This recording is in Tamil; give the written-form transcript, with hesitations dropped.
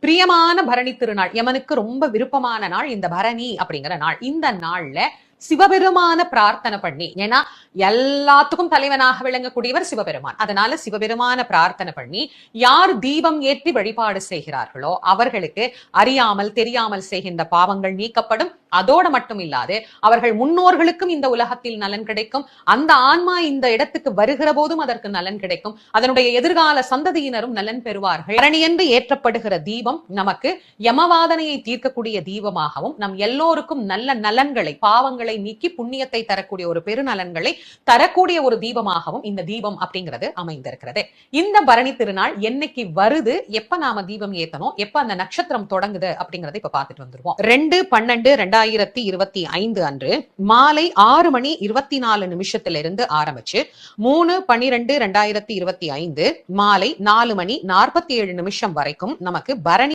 பிரியமான பரணி திருநாள், யமனுக்கு ரொம்ப விருப்பமான நாள் இந்த பரணி அப்படிங்கிற நாள். இந்த நாள்ல சிவபெருமான பிரார்த்தனை பண்ணி, ஏன்னா எல்லாத்துக்கும் தலைவனாக விளங்கக்கூடியவர் சிவபெருமான். அதனால சிவபெருமான பிரார்த்தனை பண்ணி யார் தீபம் ஏற்றி வழிபாடு செய்கிறார்களோ அவர்களுக்கு அறியாமல் தெரியாமல் செய்கின்ற பாவங்கள் நீக்கப்படும். அதோடு மட்டும் இல்லாது அவர்கள் முன்னோர்களுக்கும் இந்த உலகத்தில் நலன் கிடைக்கும். அந்த ஆன்மா இந்த இடத்துக்கு வருகிற போதும் அதற்கு நலன் கிடைக்கும். அதனுடைய எதிர்கால சந்ததியினரும் நலன் பெறுவார்கள். பரணி என்று ஏற்றப்படுகிற தீபம் நமக்கு யமவாதனையை தீர்க்கக்கூடிய தீபமாகவும், நம் எல்லோருக்கும் நல்ல நலன்களை, பாவங்களை நீக்கி புண்ணியத்தை தரக்கூடிய ஒரு பெருநலன்களை தரக்கூடிய ஒரு தீபமாகவும் இந்த தீபம் அப்படிங்கிறது அமைந்திருக்கிறது. இந்த பரணி திருநாள் என்னைக்கு வருது, எப்ப நாம தீபம் ஏத்தணும், எப்ப அந்த நட்சத்திரம் தொடங்குது அப்படிங்கறத இப்ப பார்த்துட்டு வந்துருவோம். 2/12/2025 அன்று மாலை 6:24 ஆரம்பிச்சு 3/12/2025 மாலை 4:47 வரைக்கும் நமக்கு பரணி